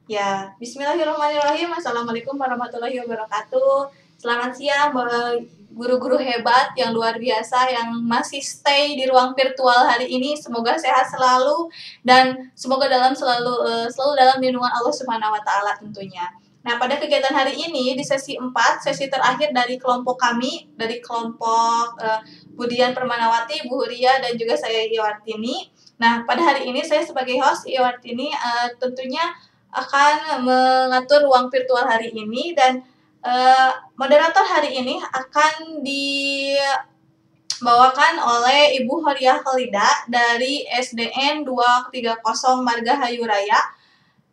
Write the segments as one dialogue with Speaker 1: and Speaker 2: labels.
Speaker 1: Ya, bismillahirrahmanirrahim. Assalamualaikum warahmatullahi wabarakatuh. Selamat siang, guru-guru hebat yang luar biasa yang masih stay di ruang virtual hari ini. Semoga sehat selalu dan semoga selalu dalam lindungan Allah Subhanahu wa taala tentunya. Nah, pada kegiatan hari ini di sesi 4, sesi terakhir dari kelompok kami, dari kelompok Budian Permanawati, Bu Huria dan juga saya Iwartini. Nah, pada hari ini saya sebagai host Iwartini tentunya akan mengatur ruang virtual hari ini dan moderator hari ini akan dibawakan oleh Ibu Horiah Khalida dari SDN 230 Margahayu Raya.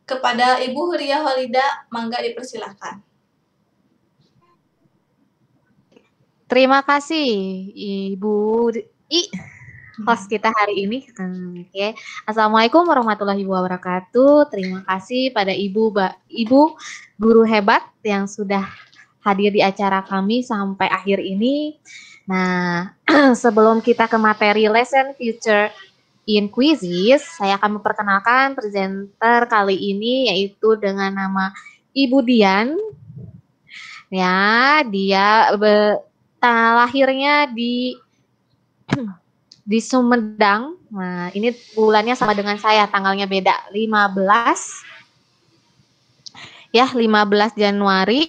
Speaker 1: Kepada Ibu Horiah Khalida, mangga dipersilahkan.
Speaker 2: Terima kasih Ibu host kita hari ini. Oke. Assalamualaikum warahmatullahi wabarakatuh. Terima kasih pada Ibu guru hebat yang sudah hadir di acara kami sampai akhir ini. Nah, sebelum kita ke materi lesson future in quizzes, saya akan memperkenalkan presenter kali ini yaitu dengan nama Ibu Dian. Ya, dia lahirnya di Sumedang. Nah, ini bulannya sama dengan saya, tanggalnya beda. 15 Januari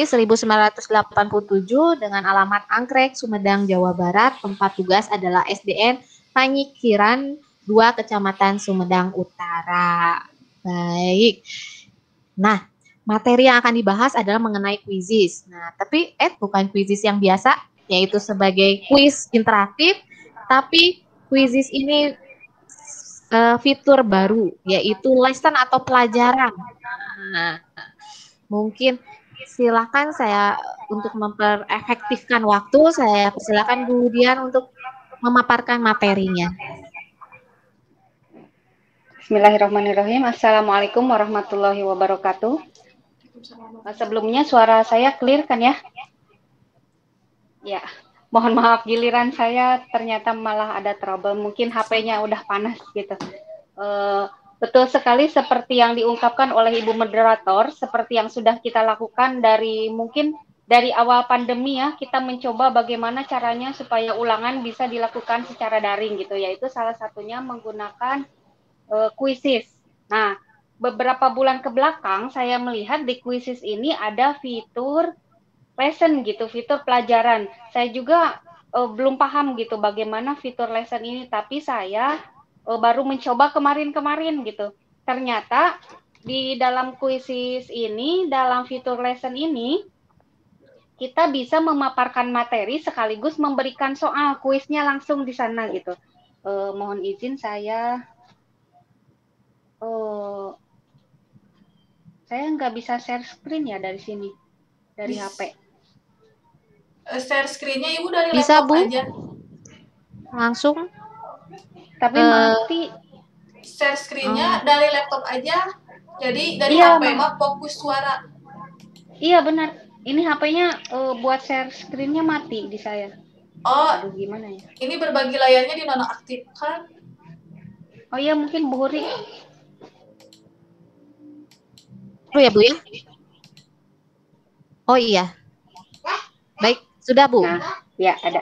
Speaker 2: 1987 dengan alamat Anggrek, Sumedang, Jawa Barat. Tempat tugas adalah SDN Panyikiran 2, Kecamatan Sumedang Utara. Baik. Nah, materi yang akan dibahas adalah mengenai quizzes. Nah, tapi bukan quizzes yang biasa, yaitu sebagai quiz interaktif, tapi quizzes ini fitur baru, yaitu lesson atau pelajaran. Nah, mungkin silakan saya untuk memperefektifkan waktu, saya persilakan Bu Dian untuk memaparkan materinya.
Speaker 3: Bismillahirrahmanirrahim. Assalamualaikum warahmatullahi wabarakatuh. Sebelumnya suara saya clear kan ya? Ya, mohon maaf giliran saya ternyata malah ada trouble. Mungkin HP-nya udah panas gitu. Betul sekali seperti yang diungkapkan oleh Ibu Moderator, seperti yang sudah kita lakukan mungkin dari awal pandemi ya, kita mencoba bagaimana caranya supaya ulangan bisa dilakukan secara daring gitu, yaitu salah satunya menggunakan quizzes. Nah, beberapa bulan ke belakang saya melihat di quizzes ini ada fitur lesson gitu, fitur pelajaran. Saya juga belum paham gitu bagaimana fitur lesson ini, tapi saya baru mencoba kemarin-kemarin gitu. Ternyata di dalam quizzes ini, dalam fitur lesson ini, kita bisa memaparkan materi sekaligus memberikan soal kuisnya langsung di sana gitu. Mohon izin saya nggak bisa share screen ya dari sini, dari HP.
Speaker 1: Share screen-nya Ibu dari
Speaker 2: bisa,
Speaker 1: laptop
Speaker 2: Bu?
Speaker 1: aja.
Speaker 2: Langsung.
Speaker 3: Tapi mati.
Speaker 1: Share screen-nya dari laptop aja. Jadi dari
Speaker 3: iya,
Speaker 1: HP mah fokus suara.
Speaker 3: Iya benar. Ini HP-nya buat share screen-nya mati di saya.
Speaker 1: Oh,
Speaker 3: aduh gimana ya?
Speaker 1: Ini berbagi layarnya dinonaktifkan.
Speaker 3: Oh iya, mungkin Bu Huri.
Speaker 2: Ya Bu ya. Oh iya. Baik, sudah Bu.
Speaker 3: Nah, ya ada.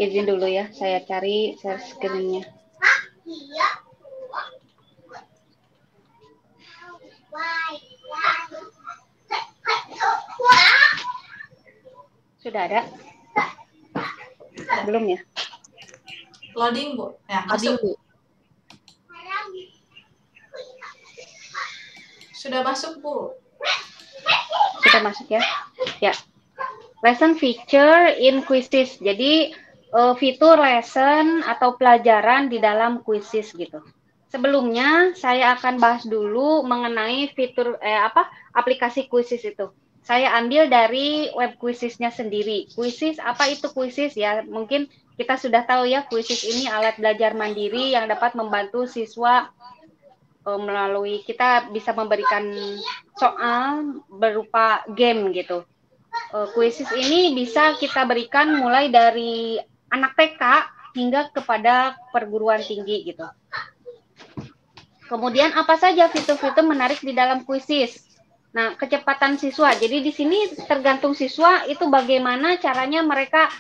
Speaker 3: Izin dulu ya, saya cari share screen-nya. Sudah ada? Belum ya?
Speaker 1: Loading Bu. Ya,
Speaker 2: loading Bu.
Speaker 1: Sudah masuk Bu.
Speaker 3: Sudah masuk ya? Ya. Lesson feature in quizzes. Jadi fitur lesson atau pelajaran di dalam quizzes gitu. Sebelumnya saya akan bahas dulu mengenai fitur aplikasi quizzes itu. Saya ambil dari web quizzesnya sendiri. Quizzes, apa itu quizzes ya? Mungkin kita sudah tahu ya, quizzes ini alat belajar mandiri yang dapat membantu siswa melalui kita bisa memberikan soal berupa game gitu. Quizzes ini bisa kita berikan mulai dari anak TK hingga kepada perguruan tinggi gitu. Kemudian apa saja fitur-fitur menarik di dalam kuisis? Nah, kecepatan siswa. Jadi di sini tergantung siswa itu bagaimana caranya mereka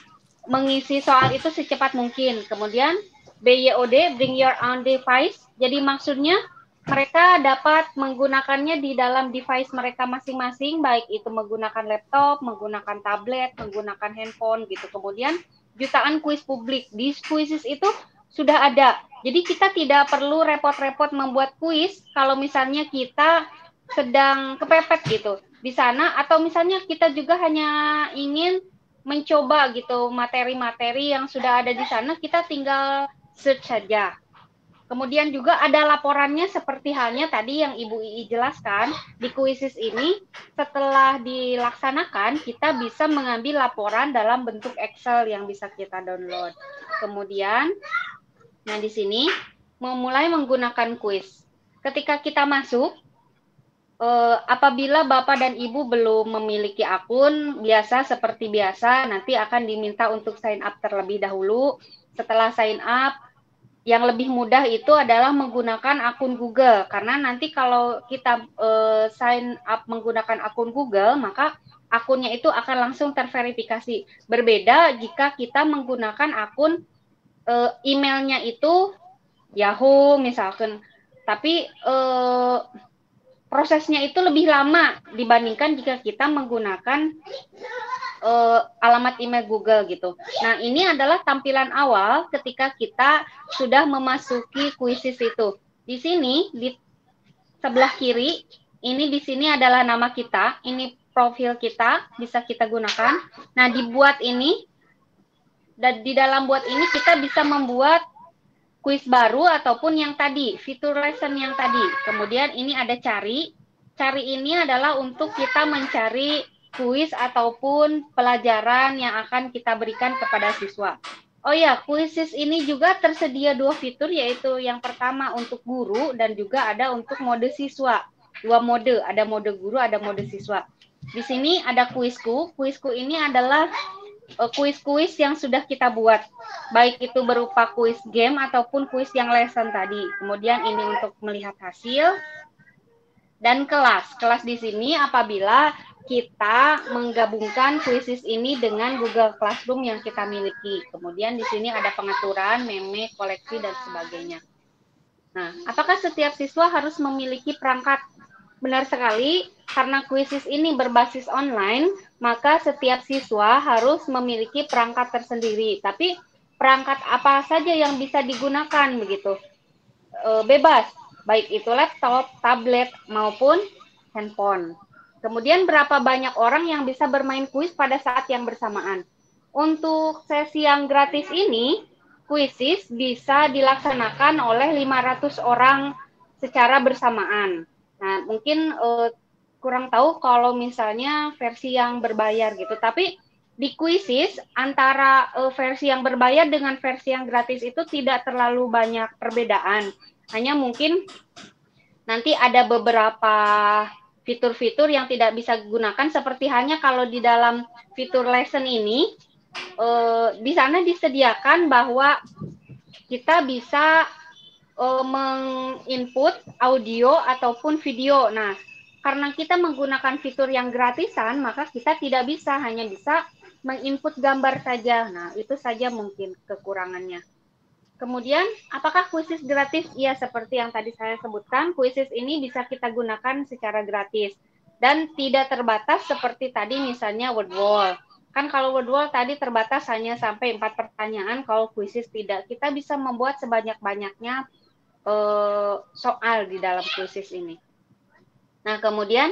Speaker 3: mengisi soal itu secepat mungkin. Kemudian BYOD, bring your own device. Jadi maksudnya mereka dapat menggunakannya di dalam device mereka masing-masing, baik itu menggunakan laptop, menggunakan tablet, menggunakan handphone gitu. Kemudian jutaan kuis publik. Di kuisis itu sudah ada. Jadi kita tidak perlu repot-repot membuat kuis kalau misalnya kita sedang kepepet gitu di sana, atau misalnya kita juga hanya ingin mencoba gitu materi-materi yang sudah ada di sana, kita tinggal search saja. Kemudian juga ada laporannya seperti halnya tadi yang Ibu Ii jelaskan, di kuisis ini setelah dilaksanakan kita bisa mengambil laporan dalam bentuk Excel yang bisa kita download. Kemudian nah, di sini memulai menggunakan kuis. Ketika kita masuk, apabila Bapak dan Ibu belum memiliki akun, seperti biasa, nanti akan diminta untuk sign up terlebih dahulu. Setelah sign up, yang lebih mudah itu adalah menggunakan akun Google. Karena nanti kalau kita sign up menggunakan akun Google, maka akunnya itu akan langsung terverifikasi. Berbeda jika kita menggunakan akun emailnya itu Yahoo misalkan, tapi prosesnya itu lebih lama dibandingkan jika kita menggunakan alamat email Google gitu. Nah, ini adalah tampilan awal ketika kita sudah memasuki kuisis itu. Di sini di sebelah kiri, ini di sini adalah nama kita, ini profil kita bisa kita gunakan. Nah, dibuat ini dan di dalam buat ini kita bisa membuat kuis baru ataupun yang tadi, fitur lesson yang tadi. Kemudian ini ada cari. Cari ini adalah untuk kita mencari kuis ataupun pelajaran yang akan kita berikan kepada siswa. Oh ya, kuisis ini juga tersedia 2 fitur, yaitu yang pertama untuk guru dan juga ada untuk mode siswa. 2 mode, ada mode guru, ada mode siswa. Di sini ada kuisku. Kuisku ini adalah kuis-kuis yang sudah kita buat, baik itu berupa kuis game ataupun kuis yang lesson tadi. Kemudian ini untuk melihat hasil dan kelas. Kelas di sini apabila kita menggabungkan kuisis ini dengan Google Classroom yang kita miliki. Kemudian di sini ada pengaturan, meme, koleksi dan sebagainya. Nah, apakah setiap siswa harus memiliki perangkat? Benar sekali, karena kuisis ini berbasis online, maka setiap siswa harus memiliki perangkat tersendiri. Tapi perangkat apa saja yang bisa digunakan begitu? Bebas, baik itu laptop, tablet, maupun handphone. Kemudian berapa banyak orang yang bisa bermain kuis pada saat yang bersamaan? Untuk sesi yang gratis ini, kuisis bisa dilaksanakan oleh 500 orang secara bersamaan. Nah, mungkin kurang tahu kalau misalnya versi yang berbayar gitu. Tapi di kuisis antara versi yang berbayar dengan versi yang gratis itu tidak terlalu banyak perbedaan. Hanya mungkin nanti ada beberapa fitur-fitur yang tidak bisa digunakan, seperti halnya kalau di dalam fitur lesson ini, di sana disediakan bahwa kita bisa menginput audio ataupun video. Nah, karena kita menggunakan fitur yang gratisan, maka kita tidak bisa, hanya bisa menginput gambar saja. Nah, itu saja mungkin kekurangannya. Kemudian, apakah kuisis gratis? Ya, seperti yang tadi saya sebutkan, kuisis ini bisa kita gunakan secara gratis. Dan tidak terbatas seperti tadi misalnya WordWall. Kan kalau WordWall tadi terbatas hanya sampai 4 pertanyaan, kalau kuisis tidak. Kita bisa membuat sebanyak-banyaknya soal di dalam kuisis ini. Nah, kemudian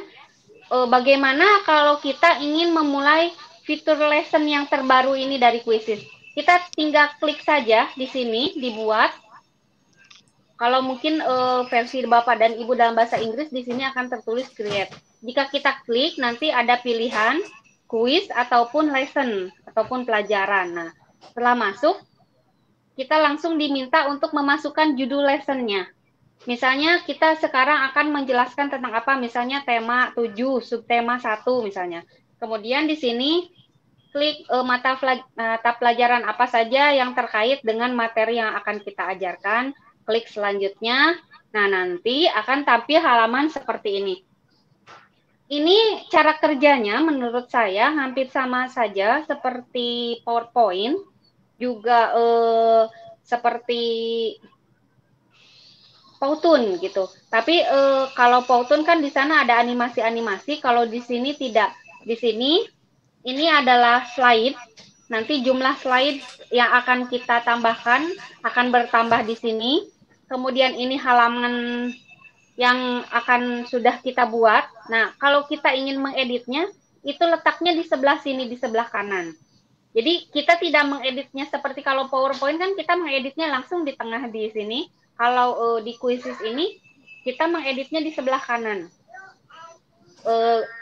Speaker 3: bagaimana kalau kita ingin memulai fitur lesson yang terbaru ini dari kuisis? Kita tinggal klik saja di sini, dibuat. Kalau mungkin versi Bapak dan Ibu dalam bahasa Inggris, di sini akan tertulis create. Jika kita klik, nanti ada pilihan kuis ataupun lesson, ataupun pelajaran. Nah, setelah masuk, kita langsung diminta untuk memasukkan judul lessonnya. Misalnya kita sekarang akan menjelaskan tentang apa, misalnya tema 7, subtema 1 misalnya. Kemudian di sini klik mata pelajaran apa saja yang terkait dengan materi yang akan kita ajarkan. Klik selanjutnya. Nah, nanti akan tampil halaman seperti ini. Ini cara kerjanya menurut saya hampir sama saja seperti PowerPoint, juga seperti Powtoon gitu. Tapi kalau Powtoon kan di sana ada animasi-animasi, kalau di sini tidak. Di sini ini adalah slide. Nanti jumlah slide yang akan kita tambahkan akan bertambah di sini. Kemudian ini halaman yang akan sudah kita buat. Nah, kalau kita ingin mengeditnya, itu letaknya di sebelah sini, di sebelah kanan. Jadi kita tidak mengeditnya seperti kalau PowerPoint kan kita mengeditnya langsung di tengah di sini. Kalau di Quizzes ini kita mengeditnya di sebelah kanan.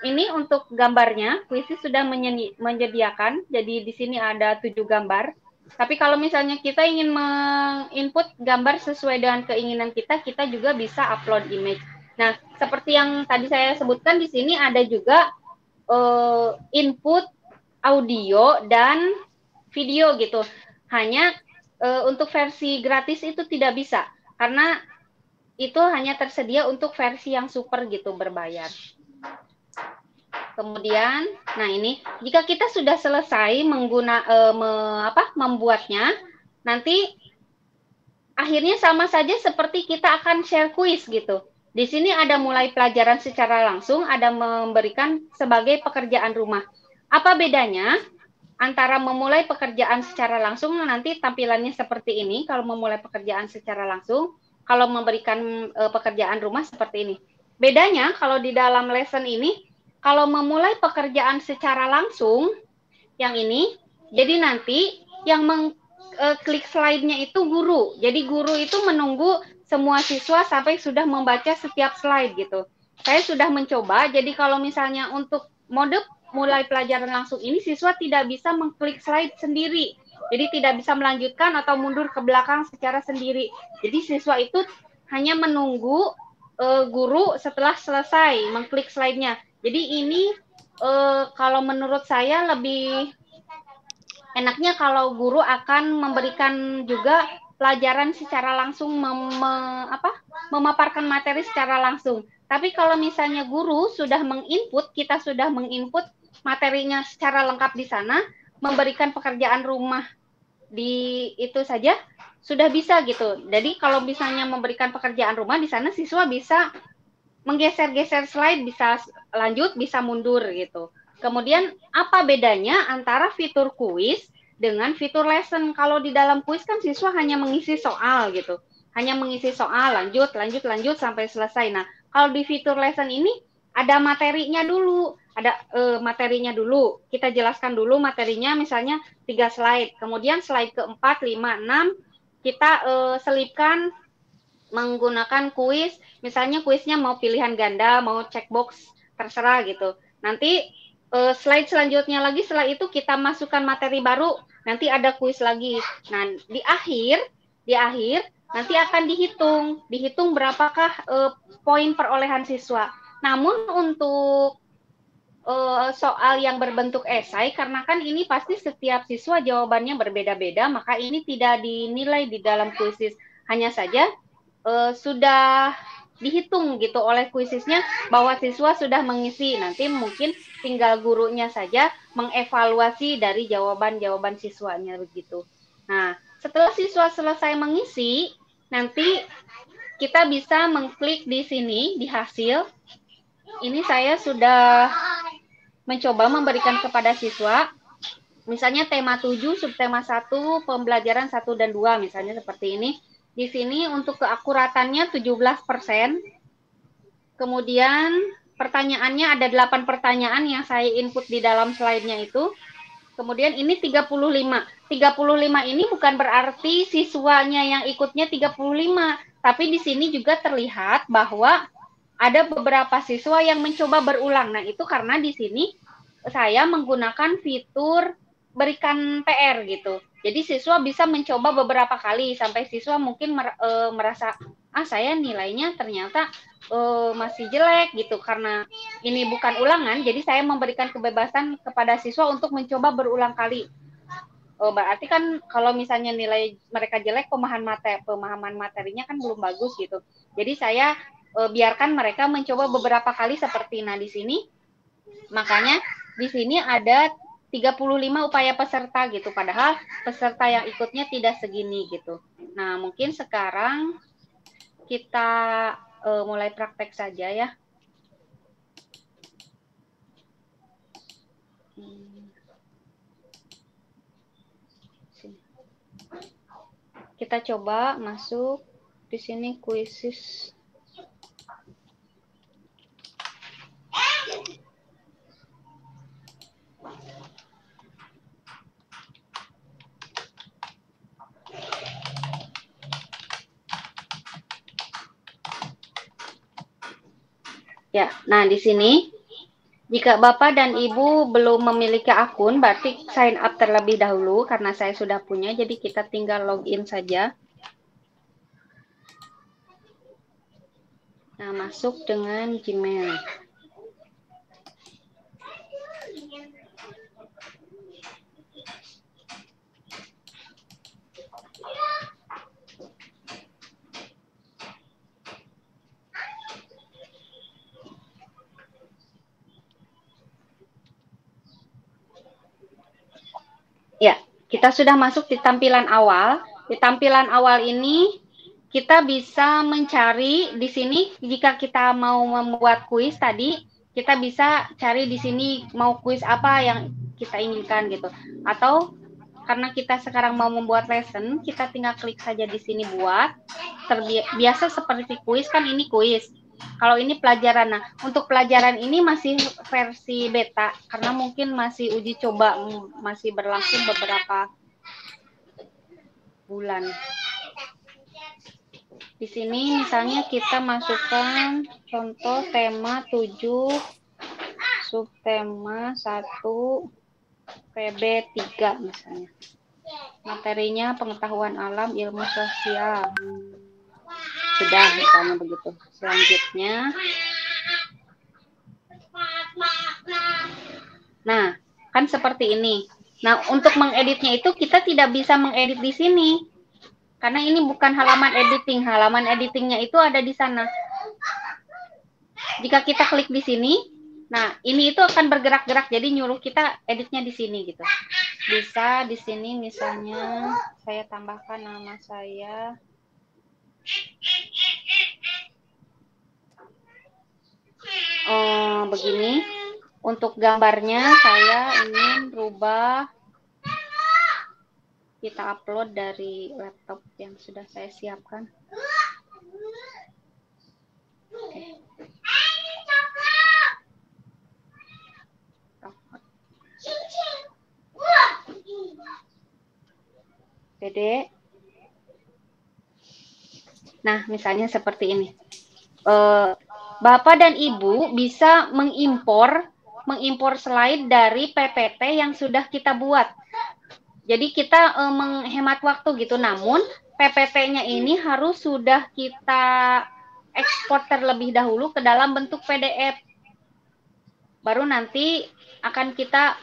Speaker 3: Ini untuk gambarnya, Quizzes sudah menyediakan. Jadi di sini ada 7 gambar. Tapi kalau misalnya kita ingin menginput gambar sesuai dengan keinginan kita, kita juga bisa upload image. Nah, seperti yang tadi saya sebutkan di sini ada juga input audio dan video gitu. Hanya untuk versi gratis itu tidak bisa, karena itu hanya tersedia untuk versi yang super gitu, berbayar. Kemudian, nah ini jika kita sudah selesai membuatnya, nanti akhirnya sama saja seperti kita akan share quiz gitu. Di sini ada mulai pelajaran secara langsung, ada memberikan sebagai pekerjaan rumah. Apa bedanya antara memulai pekerjaan secara langsung, nanti tampilannya seperti ini kalau memulai pekerjaan secara langsung, kalau memberikan pekerjaan rumah seperti ini. Bedanya kalau di dalam lesson ini, kalau memulai pekerjaan secara langsung, yang ini, jadi nanti yang klik slide-nya itu guru. Jadi guru itu menunggu semua siswa sampai sudah membaca setiap slide gitu. Saya sudah mencoba, jadi kalau misalnya untuk mode mulai pelajaran langsung ini, siswa tidak bisa mengklik slide sendiri. Jadi tidak bisa melanjutkan atau mundur ke belakang secara sendiri. Jadi siswa itu hanya menunggu guru setelah selesai mengklik slide-nya. Jadi ini kalau menurut saya lebih enaknya kalau guru akan memberikan juga pelajaran secara langsung, memaparkan materi secara langsung. Tapi kalau misalnya guru sudah menginput, kita sudah menginput materinya secara lengkap di sana, memberikan pekerjaan rumah di itu saja sudah bisa gitu. Jadi kalau misalnya memberikan pekerjaan rumah di sana, siswa bisa menggeser-geser slide, bisa lanjut, bisa mundur gitu. Kemudian apa bedanya antara fitur kuis dengan fitur lesson? Kalau di dalam kuis kan siswa hanya mengisi soal gitu. Hanya mengisi soal, lanjut sampai selesai. Nah, kalau di fitur lesson ini ada materinya dulu. Ada materinya dulu. Kita jelaskan dulu materinya, misalnya 3 slide. Kemudian slide keempat, 5, 6 kita selipkan menggunakan kuis. Misalnya kuisnya mau pilihan ganda, mau checkbox, terserah gitu. Nanti slide selanjutnya lagi, setelah itu kita masukkan materi baru, nanti ada kuis lagi. Nah, di akhir nanti akan dihitung berapakah poin perolehan siswa. Namun untuk soal yang berbentuk esai, karena kan ini pasti setiap siswa jawabannya berbeda-beda, maka ini tidak dinilai di dalam kuisis. Hanya saja sudah dihitung gitu oleh kuisisnya bahwa siswa sudah mengisi. Nanti mungkin tinggal gurunya saja mengevaluasi dari jawaban-jawaban siswanya begitu. Nah, setelah siswa selesai mengisi, nanti kita bisa mengklik di sini di hasil. Ini saya sudah mencoba memberikan kepada siswa, misalnya tema 7, subtema 1, pembelajaran 1 dan 2, misalnya seperti ini. Di sini untuk keakuratannya 17%. Kemudian pertanyaannya ada 8 pertanyaan yang saya input di dalam slide-nya itu. Kemudian ini 35. 35 ini bukan berarti siswanya yang ikutnya 35, tapi di sini juga terlihat bahwa ada beberapa siswa yang mencoba berulang. Nah, itu karena di sini saya menggunakan fitur berikan PR gitu. Jadi siswa bisa mencoba beberapa kali sampai siswa mungkin merasa saya nilainya ternyata masih jelek gitu karena ini bukan ulangan. Jadi saya memberikan kebebasan kepada siswa untuk mencoba berulang kali. berarti kan kalau misalnya nilai mereka jelek, pemahaman materinya kan belum bagus gitu. Jadi saya biarkan mereka mencoba beberapa kali seperti di sini. Makanya di sini ada 35 upaya peserta gitu, padahal peserta yang ikutnya tidak segini gitu. Nah, mungkin sekarang kita mulai praktek saja ya. Kita coba masuk di sini kuisis. Ya, nah di sini jika Bapak dan Ibu belum memiliki akun, berarti sign up terlebih dahulu karena saya sudah punya, jadi kita tinggal login saja. Nah, masuk dengan Gmail. Ya, kita sudah masuk di tampilan awal. Di tampilan awal ini kita bisa mencari di sini jika kita mau membuat kuis tadi, kita bisa cari di sini mau kuis apa yang kita inginkan gitu. Atau karena kita sekarang mau membuat lesson, kita tinggal klik saja di sini buat. Biasa seperti kuis kan ini kuis. Kalau ini pelajaran. Nah, untuk pelajaran ini masih versi beta karena mungkin masih uji coba, masih berlangsung beberapa bulan. Di sini misalnya kita masukkan contoh tema 7, subtema 1, PB 3 misalnya. Materinya pengetahuan alam, ilmu sosial. Sudah misalnya begitu. Selanjutnya. Nah, kan seperti ini. Nah, untuk mengeditnya itu kita tidak bisa mengedit di sini. Karena ini bukan halaman editing. Halaman editingnya itu ada di sana. Jika kita klik di sini, nah ini itu akan bergerak-gerak. Jadi nyuruh kita editnya di sini gitu. Bisa di sini misalnya saya tambahkan nama saya. Begini. Untuk gambarnya saya ingin rubah. Kita upload dari laptop yang sudah saya siapkan. Oke. PD. Nah, misalnya seperti ini. Bapak dan Ibu bisa mengimpor slide dari PPT yang sudah kita buat. Jadi kita menghemat waktu gitu. Namun PPT-nya ini harus sudah kita ekspor terlebih dahulu ke dalam bentuk PDF. Baru nanti akan kita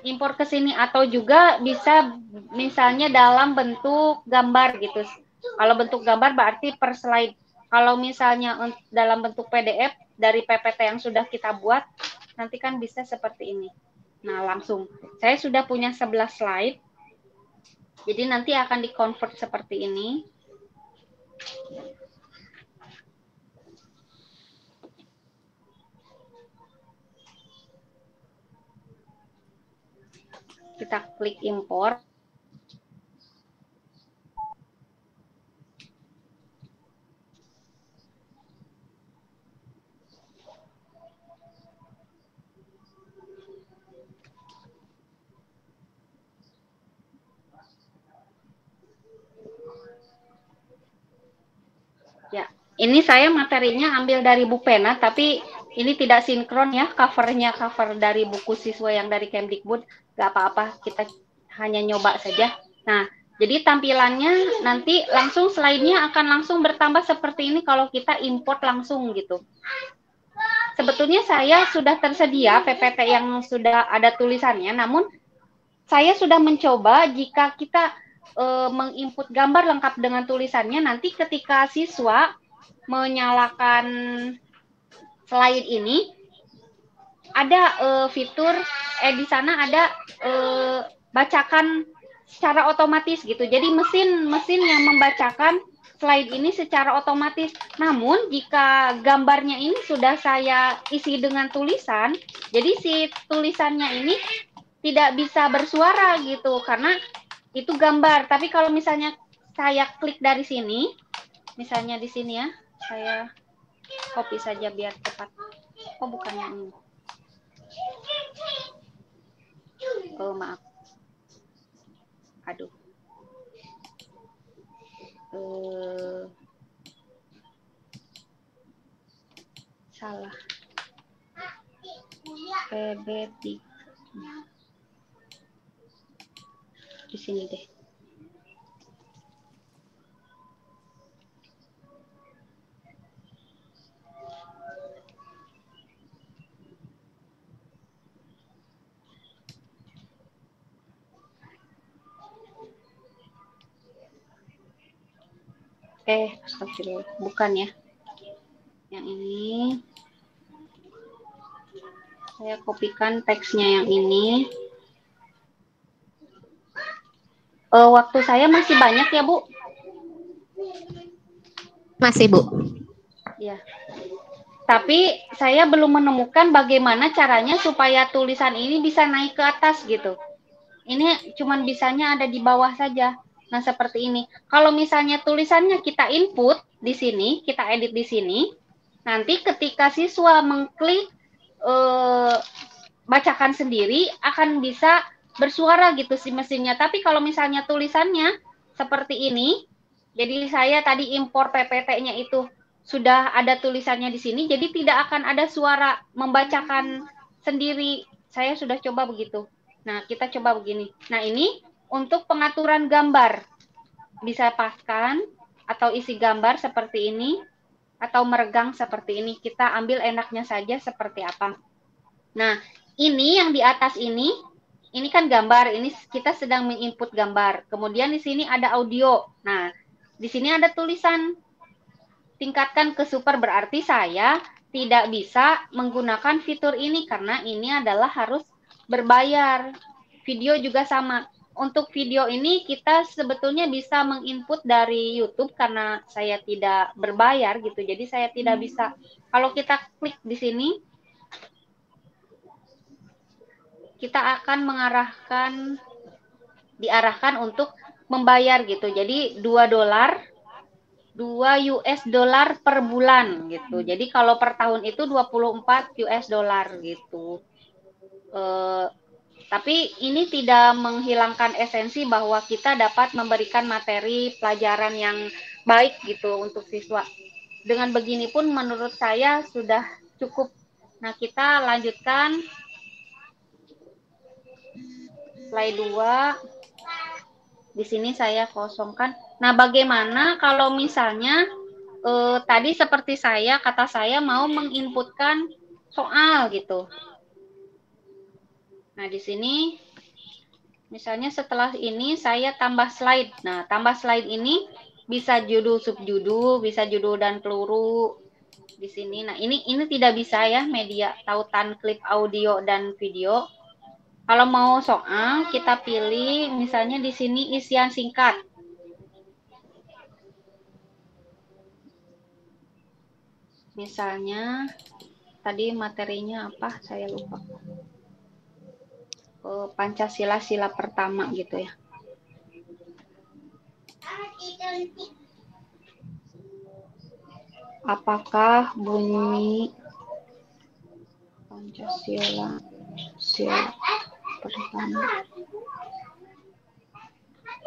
Speaker 3: impor ke sini, atau juga bisa misalnya dalam bentuk gambar gitu. Kalau bentuk gambar berarti per slide. Kalau misalnya dalam bentuk PDF dari PPT yang sudah kita buat, nanti kan bisa seperti ini. Nah, langsung. Saya sudah punya 11 slide. Jadi nanti akan di-convert seperti ini. Kita klik import. Ya, ini saya materinya ambil dari Bupena, tapi ini tidak sinkron ya, covernya cover dari buku siswa yang dari Kemdikbud. Gak apa-apa, kita hanya nyoba saja. Nah, jadi tampilannya nanti langsung slide-nya akan langsung bertambah seperti ini kalau kita import langsung gitu. Sebetulnya saya sudah tersedia PPT yang sudah ada tulisannya, namun saya sudah mencoba jika kita menginput gambar lengkap dengan tulisannya, nanti ketika siswa menyalakan slide ini, ada fitur di sana ada bacakan secara otomatis gitu. Jadi mesin yang membacakan slide ini secara otomatis. Namun jika gambarnya ini sudah saya isi dengan tulisan, jadi si tulisannya ini tidak bisa bersuara gitu karena itu gambar. Tapi kalau misalnya saya klik dari sini, misalnya di sini ya, saya copy saja biar cepat. Oh, bukan yang ini. Oh, maaf. Aduh. Salah. PB3. Di sini deh. Astagfirullah, bukan ya. Yang ini saya kopikan teksnya yang ini. Waktu saya masih banyak ya, Bu?
Speaker 2: Masih, Bu.
Speaker 3: Ya. Tapi saya belum menemukan bagaimana caranya supaya tulisan ini bisa naik ke atas gitu. Ini cuman bisanya ada di bawah saja. Nah, seperti ini. Kalau misalnya tulisannya kita input di sini, kita edit di sini, nanti ketika siswa mengklik bacakan sendiri akan bisa bersuara gitu si mesinnya. Tapi kalau misalnya tulisannya seperti ini, jadi saya tadi impor PPT-nya itu sudah ada tulisannya di sini, jadi tidak akan ada suara membacakan sendiri. Saya sudah coba begitu. Nah, kita coba begini. Nah, ini untuk pengaturan gambar. Bisa paskan atau isi gambar seperti ini, atau meregang seperti ini. Kita ambil enaknya saja seperti apa. Nah, ini yang di atas ini kan gambar. Ini kita sedang menginput gambar. Kemudian di sini ada audio. Nah, di sini ada tulisan tingkatkan ke super, berarti saya tidak bisa menggunakan fitur ini karena ini adalah harus berbayar. Video juga sama. Untuk video ini kita sebetulnya bisa menginput dari YouTube karena saya tidak berbayar gitu. Jadi saya tidak bisa. Kalau kita klik di sini, kita akan diarahkan untuk membayar gitu. Jadi $2 US dollar per bulan gitu. Jadi kalau per tahun itu 24 US dollar gitu. Tapi ini tidak menghilangkan esensi bahwa kita dapat memberikan materi pelajaran yang baik gitu untuk siswa. Dengan begini pun menurut saya sudah cukup. Nah, kita lanjutkan slide 2. Di sini saya kosongkan. Nah, bagaimana kalau misalnya tadi seperti kata saya mau menginputkan soal gitu. Nah, di sini misalnya setelah ini saya tambah slide. Nah, tambah slide ini bisa judul, subjudul, bisa judul dan peluru di sini. Nah, ini tidak bisa ya, media tautan klip audio dan video. Kalau mau soal, kita pilih misalnya di sini isian singkat. Misalnya tadi materinya apa? Saya lupa. Pancasila sila pertama gitu ya. Apakah bunyi Pancasila sila pertama?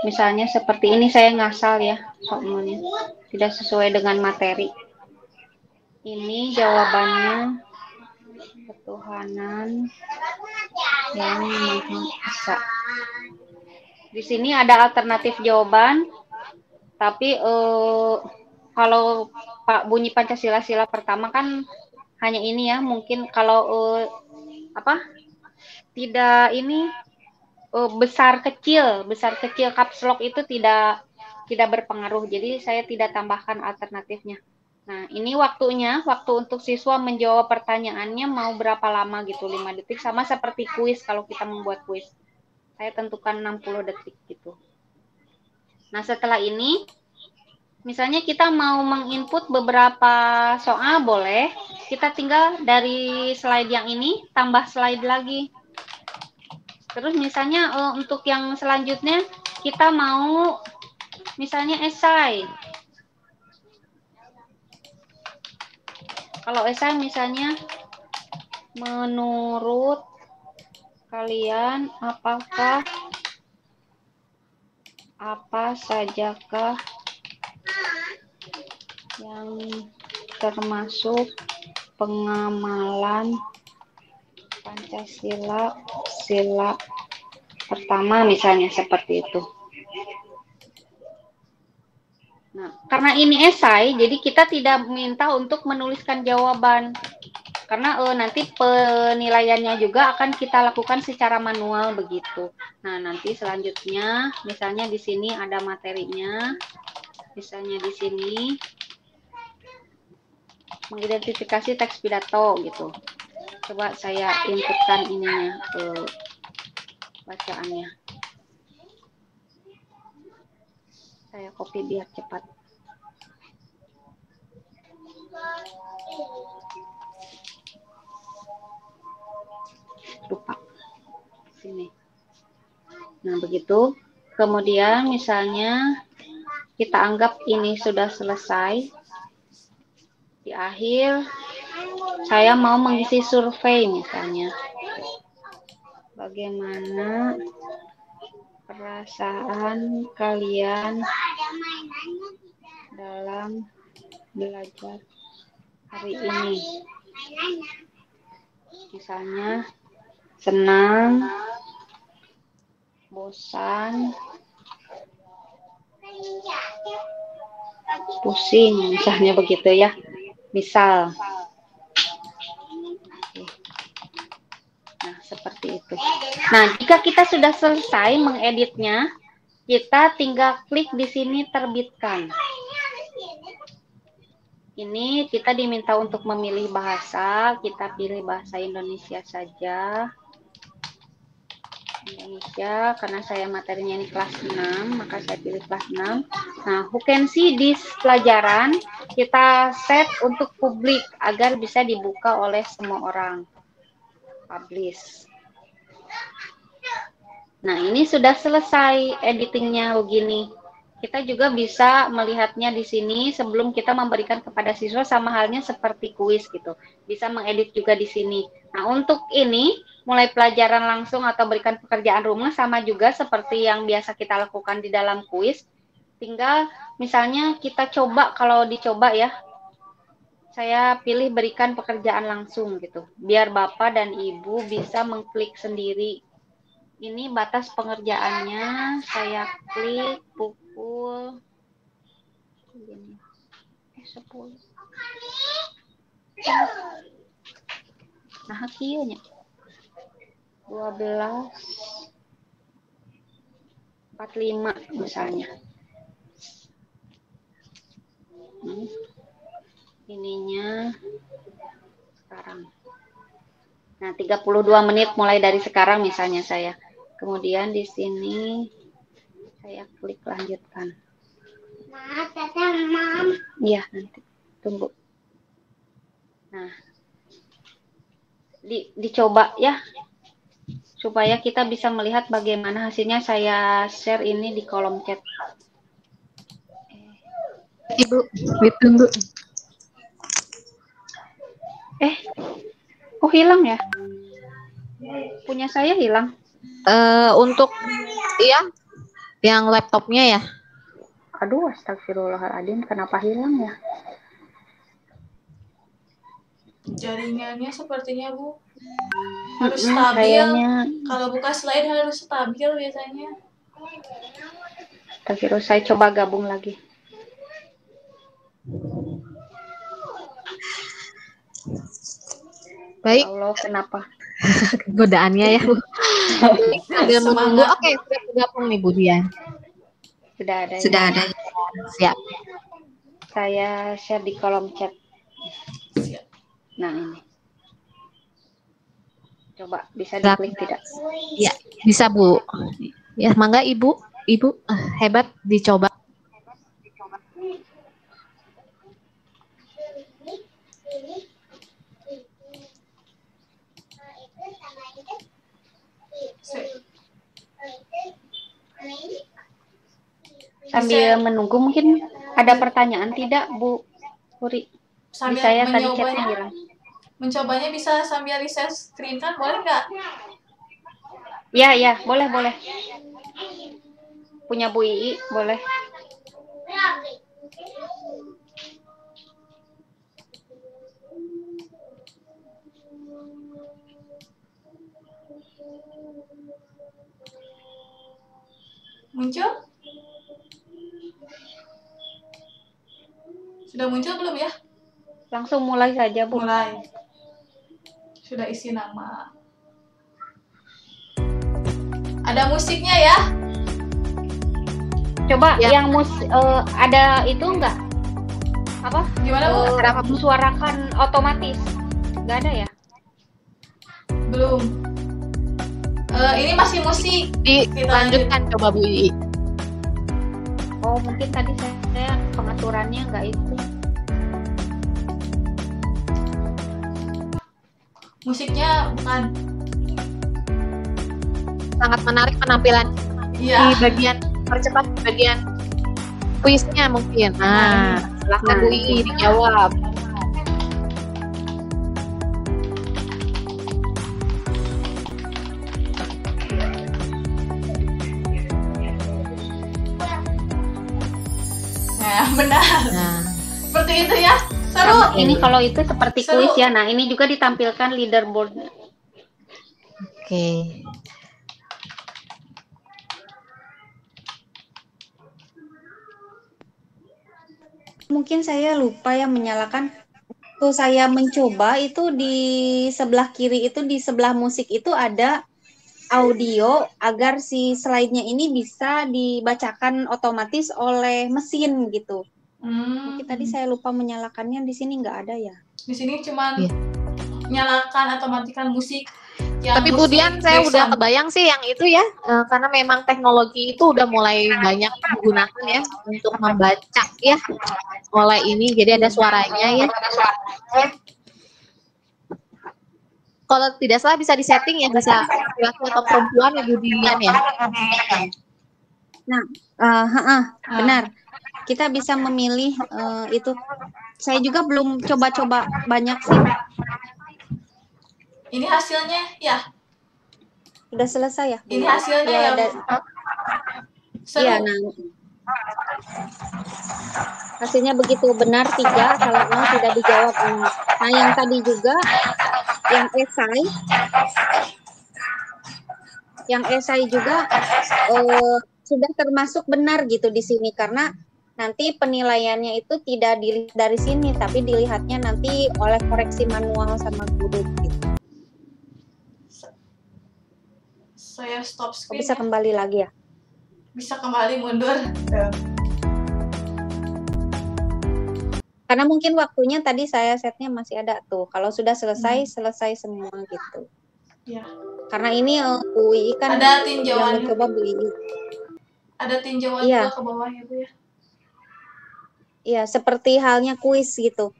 Speaker 3: Misalnya seperti ini, saya ngasal ya soalnya, tidak sesuai dengan materi. Ini jawabannya ketuhanan yang Maha Esa. Di sini ada alternatif jawaban, tapi kalau bunyi Pancasila sila pertama kan hanya ini ya. Mungkin kalau tidak ini besar kecil caps lock itu tidak berpengaruh. Jadi saya tidak tambahkan alternatifnya. Nah, ini waktu untuk siswa menjawab pertanyaannya mau berapa lama gitu, 5 detik. Sama seperti kuis kalau kita membuat kuis. Saya tentukan 60 detik gitu. Nah, setelah ini, misalnya kita mau menginput beberapa soal, boleh. Kita tinggal dari slide yang ini, tambah slide lagi. Terus misalnya untuk yang selanjutnya, kita mau misalnya esai. Kalau esai misalnya, menurut kalian apa sajakah yang termasuk pengamalan Pancasila sila pertama, misalnya seperti itu. Nah, karena ini esai, jadi kita tidak minta untuk menuliskan jawaban. Karena nanti penilaiannya juga akan kita lakukan secara manual begitu. Nah, nanti selanjutnya, misalnya di sini ada materinya. Misalnya di sini, mengidentifikasi teks pidato gitu. Coba saya inputkan ininya, bacaannya. Saya copy biar cepat. Lupa. Sini. Nah, begitu. Kemudian misalnya kita anggap ini sudah selesai. Di akhir, saya mau mengisi survei misalnya. Bagaimana perasaan kalian dalam belajar hari ini? Misalnya senang, bosan, pusing, misalnya begitu ya. Misal. Nah, seperti itu. Nah, jika kita sudah selesai mengeditnya, kita tinggal klik di sini terbitkan. Ini kita diminta untuk memilih bahasa, kita pilih bahasa Indonesia saja. Indonesia, karena saya materinya ini kelas 6, maka saya pilih kelas 6. Nah, who can see this pelajaran, kita set untuk publik agar bisa dibuka oleh semua orang. Publish. Nah, ini sudah selesai editingnya begini. Kita juga bisa melihatnya di sini sebelum kita memberikan kepada siswa, sama halnya seperti kuis gitu. Bisa mengedit juga di sini. Nah, untuk ini mulai pelajaran langsung atau berikan pekerjaan rumah sama juga seperti yang biasa kita lakukan di dalam kuis. Tinggal misalnya kita coba, kalau dicoba ya, saya pilih berikan pekerjaan langsung gitu. Biar Bapak dan Ibu bisa mengklik sendiri. Ini batas pengerjaannya, saya klik pukul 10. Nah, kieunya 12:45 misalnya. Ininya sekarang. Nah, 32 menit mulai dari sekarang misalnya saya. Kemudian di sini saya klik lanjutkan. Iya, nanti tunggu. Nah, dicoba ya, supaya kita bisa melihat bagaimana hasilnya. Saya share ini di kolom chat.
Speaker 2: Ibu, ditunggu.
Speaker 3: Oh, hilang ya? Punya saya hilang.
Speaker 2: Untuk iya, yang laptopnya ya.
Speaker 3: Aduh, astagfirullahaladzim, kenapa hilang ya?
Speaker 1: Jaringannya sepertinya, Bu. Harus stabil. Kayaknya... Kalau buka slide harus stabil biasanya.
Speaker 3: Astagfirullah, saya coba gabung lagi.
Speaker 2: Baik.
Speaker 3: Ya Allah, kenapa?
Speaker 2: Godaannya ya, Bu. Sambil menunggu,
Speaker 1: Semangat.
Speaker 2: oke, sudah bergabung nih Bu Dian.
Speaker 3: Sudah ada.
Speaker 2: Sudah
Speaker 3: ya.
Speaker 2: ada. Siap.
Speaker 3: Saya share di kolom chat.
Speaker 1: Siap.
Speaker 3: Nah, ini. Coba bisa
Speaker 2: Siap.
Speaker 3: diklik tidak?
Speaker 2: Ya, bisa Bu. Ya, mangga Ibu. Ibu hebat, dicoba.
Speaker 3: Sambil menunggu mungkin ada pertanyaan tidak Bu Puri? Di
Speaker 1: Sambil
Speaker 3: saya tadi chatnya
Speaker 1: menyobanya,
Speaker 3: hilang.
Speaker 1: mencobanya bisa sambil share screen kan, boleh nggak?
Speaker 3: Ya, boleh. Punya Bu Ii, boleh.
Speaker 1: Muncul? Sudah muncul belum ya?
Speaker 3: Langsung mulai saja Bu.
Speaker 1: Mulai. Sudah isi nama. Ada musiknya ya?
Speaker 3: Coba
Speaker 2: Ya.
Speaker 3: yang ada itu enggak? Apa?
Speaker 1: Gimana Bu?
Speaker 3: Suarakan otomatis. Enggak ada ya?
Speaker 1: Belum. Ini masih musik.
Speaker 2: Dilanjutkan coba Bu Ii.
Speaker 3: Oh, mungkin tadi saya pengaturannya enggak itu.
Speaker 1: Musiknya bukan.
Speaker 2: Sangat menarik penampilan
Speaker 1: Iya.
Speaker 2: di bagian percepat di bagian kuisnya mungkin. Nah, silahkan Bu Ii dijawab.
Speaker 1: Nah, benar.
Speaker 2: Nah,
Speaker 1: Seperti itu ya. Seru.
Speaker 3: Sama ini kalau itu seperti
Speaker 1: Seru.
Speaker 3: kuis ya. Nah, ini juga ditampilkan leaderboard.
Speaker 2: oke.
Speaker 4: Mungkin saya lupa ya menyalakan. Tuh saya mencoba itu di sebelah kiri itu di sebelah musik itu ada audio agar si slide-nya ini bisa dibacakan otomatis oleh mesin gitu. Mungkin tadi saya lupa menyalakannya, di sini nggak ada ya.
Speaker 1: Di sini cuman
Speaker 2: Iya.
Speaker 1: nyalakan atau matikan musik. Yang
Speaker 2: Tapi
Speaker 1: musik
Speaker 2: Bu Dian saya udah
Speaker 1: backsound.
Speaker 2: kebayang sih yang itu ya, karena memang teknologi itu udah mulai banyak digunakan ya untuk membaca ya, mulai ini jadi ada suaranya ya. Kalau tidak salah bisa disetting ya, bisa laki atau perempuan ya Bu Dian ya.
Speaker 4: Nah, benar. Kita bisa memilih itu. Saya juga belum coba-coba banyak sih.
Speaker 1: Ini hasilnya ya.
Speaker 4: Sudah selesai ya?
Speaker 1: Ini hasilnya ya. Seru.
Speaker 4: Iya, nah. Hasilnya begitu benar 3, salah 0 tidak dijawab. Nah, yang tadi juga yang esai juga sudah termasuk benar gitu di sini karena nanti penilaiannya itu tidak dilihat dari sini tapi dilihatnya nanti oleh koreksi manual sama guru gitu.
Speaker 1: Saya stop screen.
Speaker 4: Bisa kembali lagi ya?
Speaker 1: Bisa kembali mundur.
Speaker 4: Karena mungkin waktunya tadi saya setnya masih ada tuh. Kalau sudah selesai, selesai semua gitu.
Speaker 1: Ya.
Speaker 4: Karena ini Bu Ii kan
Speaker 1: ada tinjauan.
Speaker 4: yang mencoba Bu Ii.
Speaker 1: Ada tinjauan
Speaker 4: Iya.
Speaker 1: juga ke bawah ya Bu ya.
Speaker 4: Iya, seperti halnya kuis gitu.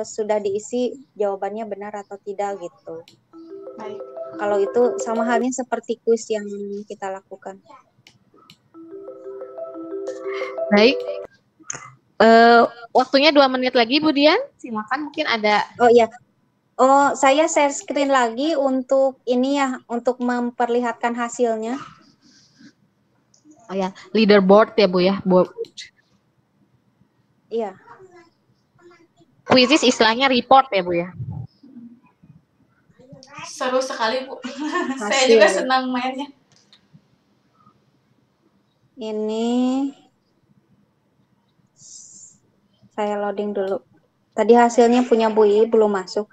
Speaker 4: Sudah diisi jawabannya benar atau tidak gitu.
Speaker 1: Baik.
Speaker 4: Kalau itu sama halnya seperti kuis yang kita lakukan.
Speaker 2: Baik. Waktunya 2 menit lagi Bu Dian, silakan mungkin ada.
Speaker 4: Oh iya. Oh, saya share screen lagi untuk ini ya, untuk memperlihatkan hasilnya.
Speaker 2: Oh ya, leaderboard ya Bu ya, board.
Speaker 4: Iya.
Speaker 2: Quizzes istilahnya report ya Bu ya.
Speaker 1: Seru sekali Bu. Saya juga senang mainnya.
Speaker 4: Ini saya loading dulu. Tadi hasilnya punya Bu Ii belum masuk.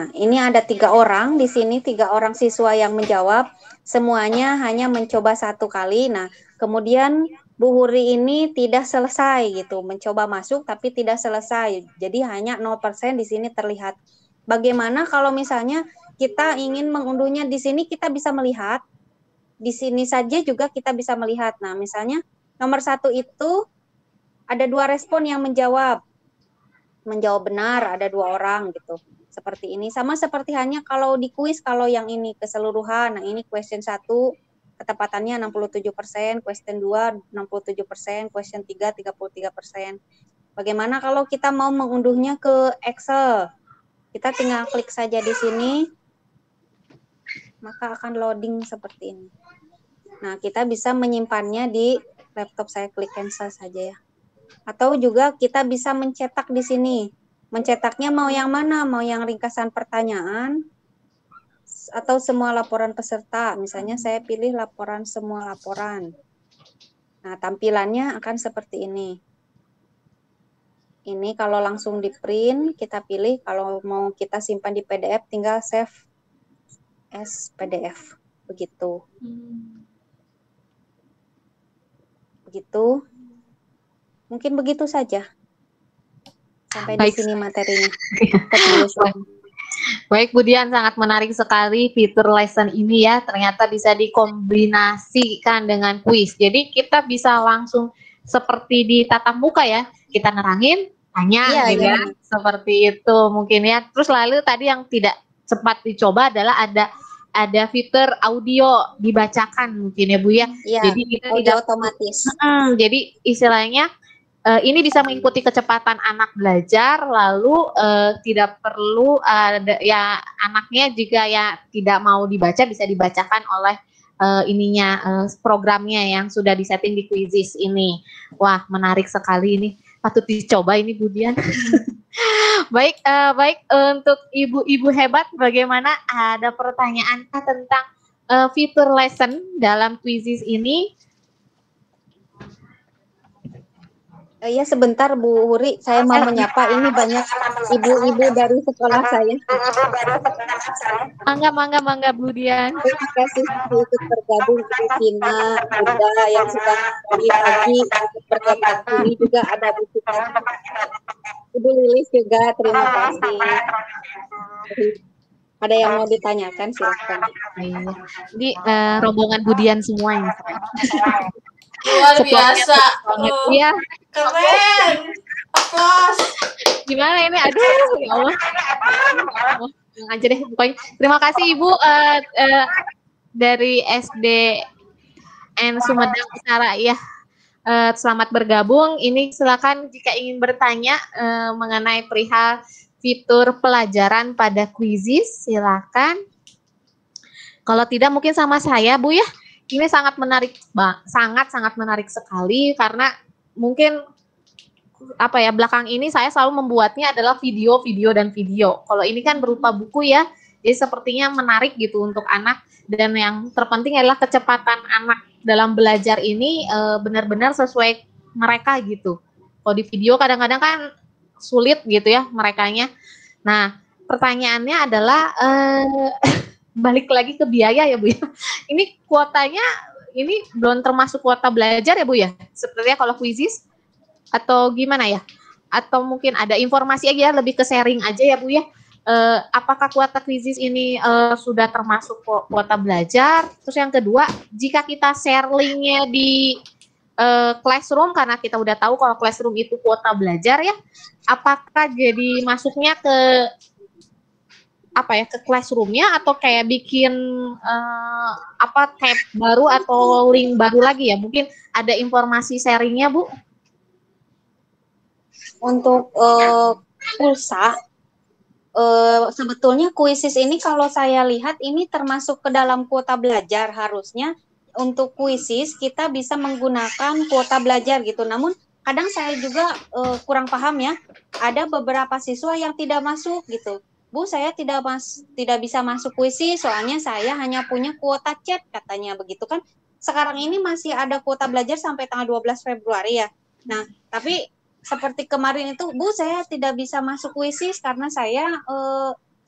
Speaker 4: Nah, ini ada 3 orang di sini, 3 orang siswa yang menjawab. Semuanya hanya mencoba 1 kali. Nah, kemudian Bu Huri ini tidak selesai gitu, mencoba masuk tapi tidak selesai. Jadi hanya 0% di sini terlihat. Bagaimana kalau misalnya kita ingin mengunduhnya di sini, kita bisa melihat. Di sini saja juga kita bisa melihat. Nah, misalnya nomor 1 itu ada 2 respon yang menjawab. Menjawab benar ada 2 orang gitu. Seperti ini. Sama seperti hanya kalau di kuis, kalau yang ini keseluruhan. Nah, ini question 1 ketepatannya 67%, question 2 67%, question 3 33%. Bagaimana kalau kita mau mengunduhnya ke Excel? Kita tinggal klik saja di sini, maka akan loading seperti ini. Nah, kita bisa menyimpannya di laptop saya, klik cancel saja ya. Atau juga kita bisa mencetak di sini. Mencetaknya mau yang mana? Mau yang ringkasan pertanyaan atau semua laporan peserta. Misalnya saya pilih laporan semua laporan. Nah, tampilannya akan seperti ini. Ini kalau langsung di print, kita pilih. Kalau mau kita simpan di PDF, tinggal save as PDF. Begitu. Begitu. Mungkin begitu saja. Sampai
Speaker 2: Baik.
Speaker 4: di sini materinya.
Speaker 2: Baik, Bu Dian, sangat menarik sekali fitur lesson ini ya. Ternyata bisa dikombinasikan dengan kuis. Jadi kita bisa langsung seperti di tatap muka ya. Kita nerangin, tanya
Speaker 4: Iya,
Speaker 2: gitu
Speaker 4: iya.
Speaker 2: ya. Seperti itu mungkin ya. Terus lalu tadi yang tidak sempat dicoba adalah ada fitur audio dibacakan mungkin ya Bu ya.
Speaker 4: Iya,
Speaker 2: Jadi kita
Speaker 4: audio
Speaker 2: tidak
Speaker 4: otomatis.
Speaker 2: jadi istilahnya ini bisa mengikuti kecepatan anak belajar, lalu tidak perlu ada ya anaknya jika ya tidak mau dibaca bisa dibacakan oleh programnya yang sudah disetting di Quizizz ini. Wah, menarik sekali ini. Patut dicoba ini Bu Dian. Baik, untuk ibu-ibu hebat, bagaimana ada pertanyaan tentang fitur lesson dalam Quizizz ini?
Speaker 4: Ya sebentar Bu Huri, saya mau menyapa. Ini banyak ibu-ibu dari sekolah saya.
Speaker 2: Mangga Bu Dian.
Speaker 4: Terima kasih sudah ikut bergabung, Bu Tina, Bunda yang sudah dari pagi ikut bergabung. Ini juga ada Bu Tina, Ibu Lilis juga, terima kasih. Ada yang mau ditanyakan, silakan.
Speaker 2: Ini rombongan Bu Dian semua ini.
Speaker 1: Luar biasa.
Speaker 2: Iya.
Speaker 1: Keren. Aplaus.
Speaker 2: Gimana ini? Aduh, ya Allah. Aja deh pokoknya. Terima kasih Ibu dari SDN Sumedang Utara ya. Selamat bergabung. Ini silakan jika ingin bertanya mengenai perihal fitur pelajaran pada Quizizz, silakan. Kalau tidak mungkin sama saya Bu ya. Ini sangat menarik, sangat menarik sekali karena mungkin belakang ini saya selalu membuatnya adalah video. Kalau ini kan berupa buku ya, jadi sepertinya menarik gitu untuk anak. Dan yang terpenting adalah kecepatan anak dalam belajar ini benar-benar sesuai mereka gitu. Kalau di video kadang-kadang kan sulit gitu ya merekanya. Nah, pertanyaannya adalah balik lagi ke biaya ya Bu ya. Ini kuotanya ini belum termasuk kuota belajar ya Bu ya? Sepertinya kalau Quizizz atau gimana ya? Atau mungkin ada informasi aja lebih ke sharing aja ya Bu ya. Apakah kuota Quizizz ini sudah termasuk kuota belajar? Terus yang kedua, jika kita share linknya di Classroom, karena kita udah tahu kalau Classroom itu kuota belajar ya, apakah jadi masuknya ke ke Classroom-nya atau kayak bikin tab baru atau link baru lagi ya? Mungkin ada informasi sharingnya Bu?
Speaker 4: Untuk pulsa, sebetulnya Quizizz ini kalau saya lihat ini termasuk ke dalam kuota belajar. Harusnya untuk Quizizz kita bisa menggunakan kuota belajar gitu. Namun kadang saya juga kurang paham ya. Ada beberapa siswa yang tidak masuk gitu. Bu, saya tidak bisa masuk Quizizz soalnya saya hanya punya kuota chat katanya begitu kan. Sekarang ini masih ada kuota belajar sampai tanggal 12 Februari ya. Nah, tapi seperti kemarin itu, Bu, saya tidak bisa masuk Quizizz karena saya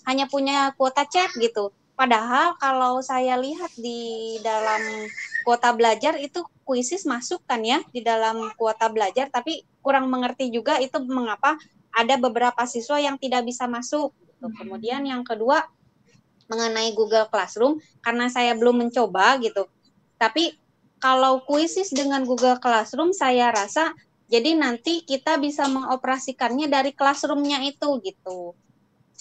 Speaker 4: hanya punya kuota chat gitu. Padahal kalau saya lihat di dalam kuota belajar itu kuisis masuk kan ya di dalam kuota belajar, tapi kurang mengerti juga itu mengapa ada beberapa siswa yang tidak bisa masuk. Gitu. Kemudian yang kedua mengenai Google Classroom, karena saya belum mencoba gitu. Tapi kalau kuisis dengan Google Classroom saya rasa jadi nanti kita bisa mengoperasikannya dari classroom-nya itu gitu.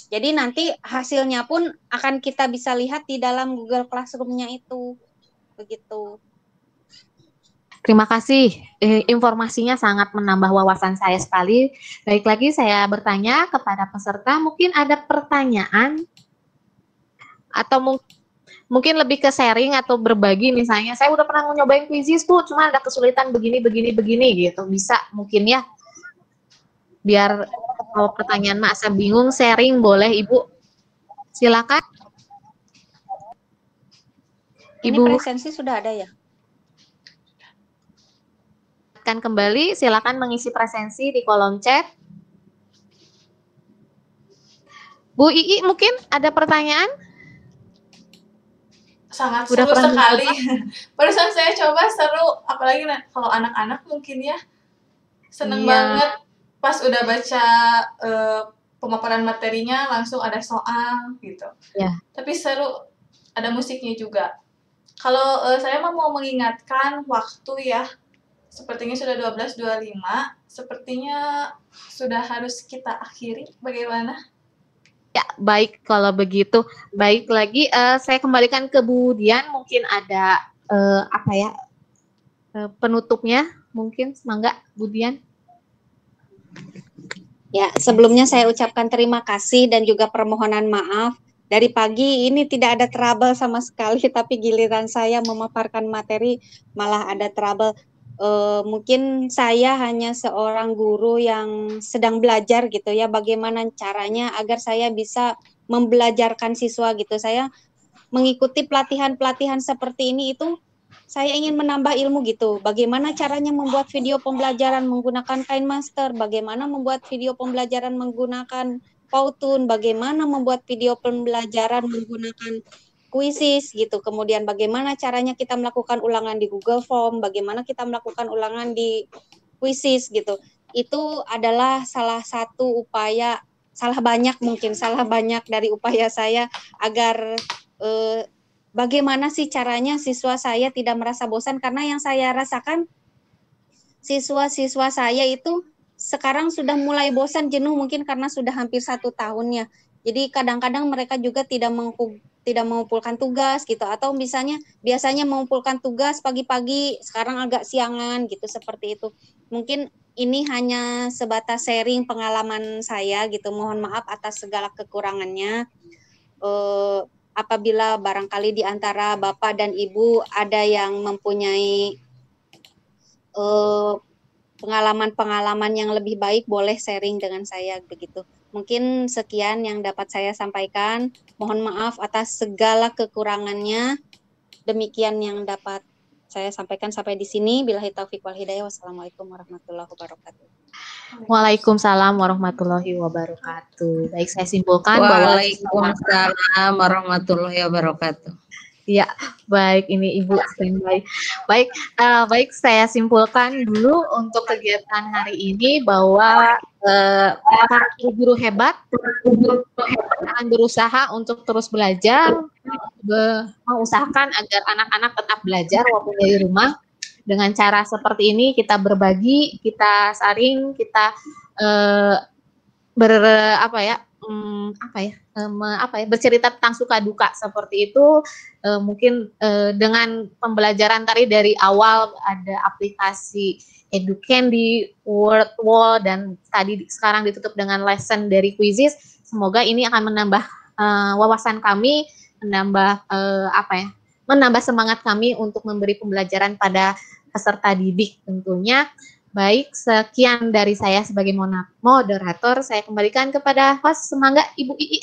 Speaker 4: Jadi nanti hasilnya pun akan kita bisa lihat di dalam Google Classroom-nya itu. Begitu.
Speaker 2: Terima kasih. Informasinya sangat menambah wawasan saya sekali. Baik lagi saya bertanya kepada peserta, mungkin ada pertanyaan atau mungkin lebih ke sharing atau berbagi, misalnya saya udah pernah nyobain Quizizz Bu, cuma ada kesulitan begini gitu. Bisa mungkin ya, biar kalau pertanyaan masa bingung sharing boleh Ibu. Silakan.
Speaker 4: Ini
Speaker 2: Ibu
Speaker 4: presensi sudah ada ya?
Speaker 2: akan kembali, silakan mengisi presensi di kolom chat. Bu Ii mungkin ada pertanyaan?
Speaker 1: Sangat
Speaker 2: Udah
Speaker 1: seru
Speaker 2: pernah
Speaker 1: sekali. Barusan saya coba seru, apalagi kalau anak-anak mungkin ya seneng
Speaker 2: Iya.
Speaker 1: banget pas udah baca pemaparan materinya langsung ada soal gitu.
Speaker 2: Ya.
Speaker 1: Tapi seru, ada musiknya juga. Kalau saya mau mengingatkan waktu ya, sepertinya sudah 12.25, sepertinya sudah harus kita akhiri. Bagaimana?
Speaker 2: Ya, baik kalau begitu. Baik lagi, saya kembalikan ke Bu Dian, mungkin ada penutupnya, mungkin semangga Bu Dian.
Speaker 4: Ya, sebelumnya saya ucapkan terima kasih dan juga permohonan maaf. Dari pagi ini tidak ada trouble sama sekali, tapi giliran saya memaparkan materi malah ada trouble. Mungkin saya hanya seorang guru yang sedang belajar gitu ya, bagaimana caranya agar saya bisa membelajarkan siswa gitu. Saya mengikuti pelatihan-pelatihan seperti ini itu saya ingin menambah ilmu gitu. Bagaimana caranya membuat video pembelajaran menggunakan KineMaster, bagaimana membuat video pembelajaran menggunakan Powtoon, bagaimana membuat video pembelajaran menggunakan Quizizz gitu. Kemudian bagaimana caranya kita melakukan ulangan di Google Form, bagaimana kita melakukan ulangan di Quizizz gitu. Itu adalah salah satu upaya, salah banyak dari upaya saya agar bagaimana sih caranya siswa saya tidak merasa bosan, karena yang saya rasakan siswa-siswa saya itu sekarang sudah mulai bosan, jenuh mungkin karena sudah hampir 1 tahunnya. Jadi kadang-kadang mereka juga tidak mengumpulkan tugas gitu, atau misalnya biasanya mengumpulkan tugas pagi-pagi, sekarang agak siangan gitu, seperti itu. Mungkin ini hanya sebatas sharing pengalaman saya gitu. Mohon maaf atas segala kekurangannya. Apabila barangkali di antara Bapak dan Ibu ada yang mempunyai pengalaman-pengalaman yang lebih baik, boleh sharing dengan saya begitu. Mungkin sekian yang dapat saya sampaikan. Mohon maaf atas segala kekurangannya. Demikian yang dapat saya sampaikan sampai di sini. Billahi taufiq wal hidayah. Wassalamualaikum warahmatullahi wabarakatuh.
Speaker 2: Waalaikumsalam warahmatullahi wabarakatuh. Baik, saya simpulkan bahwa
Speaker 5: Waalaikumsalam warahmatullahi wabarakatuh.
Speaker 2: Ya, baik, ini Ibu standby. Baik, baik, saya simpulkan dulu untuk kegiatan hari ini bahwa para guru hebat akan berusaha untuk terus belajar, mengusahakan agar anak-anak tetap belajar walaupun dari rumah. Dengan cara seperti ini kita berbagi, kita saring, kita bercerita tentang suka duka seperti itu. Mungkin dengan pembelajaran tadi dari awal ada aplikasi EduCandy, WordWall, dan tadi sekarang ditutup dengan lesson dari Quizizz. Semoga ini akan menambah wawasan kami, menambah semangat kami untuk memberi pembelajaran pada peserta didik tentunya. Baik, sekian dari saya sebagai moderator. Saya kembalikan kepada host, semangga Ibu Ii.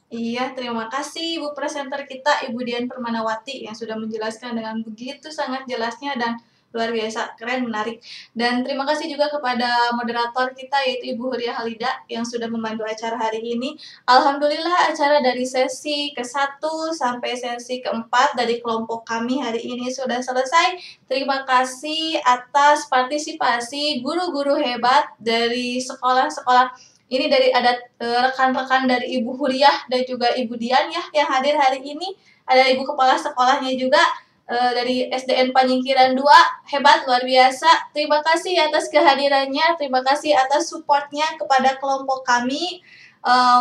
Speaker 1: Iya, terima kasih Ibu presenter kita, Ibu Dian Permanawati, yang sudah menjelaskan dengan begitu sangat jelasnya dan luar biasa, keren, menarik. Dan terima kasih juga kepada moderator kita yaitu Ibu Huria Halida yang sudah membantu acara hari ini. Alhamdulillah acara dari sesi ke-1 sampai sesi ke-4 dari kelompok kami hari ini sudah selesai. Terima kasih atas partisipasi guru-guru hebat dari sekolah-sekolah ini, dari ada rekan-rekan dari Ibu Huriah dan juga Ibu Dian ya yang hadir hari ini. Ada Ibu Kepala Sekolahnya juga dari SDN Panyingkiran 2, hebat, luar biasa. Terima kasih atas kehadirannya, terima kasih atas supportnya kepada kelompok kami.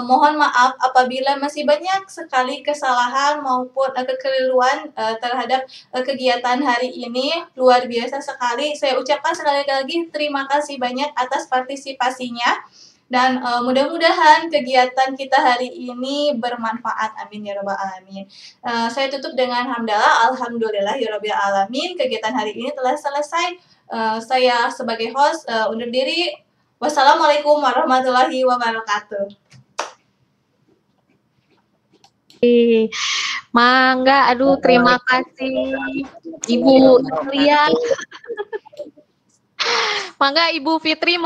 Speaker 1: Mohon maaf apabila masih banyak sekali kesalahan maupun kekeliruan terhadap kegiatan hari ini. Luar biasa sekali. Saya ucapkan sekali lagi terima kasih banyak atas partisipasinya. Dan mudah-mudahan kegiatan kita hari ini bermanfaat. Amin ya rabbal alamin. Saya tutup dengan hamdalah. Alhamdulillah ya rabbil alamin. Kegiatan hari ini telah selesai. Saya sebagai host undur diri. Wassalamualaikum warahmatullahi wabarakatuh.
Speaker 2: Mangga, aduh terima kasih Ibu Lia. Mangga Ibu Fitri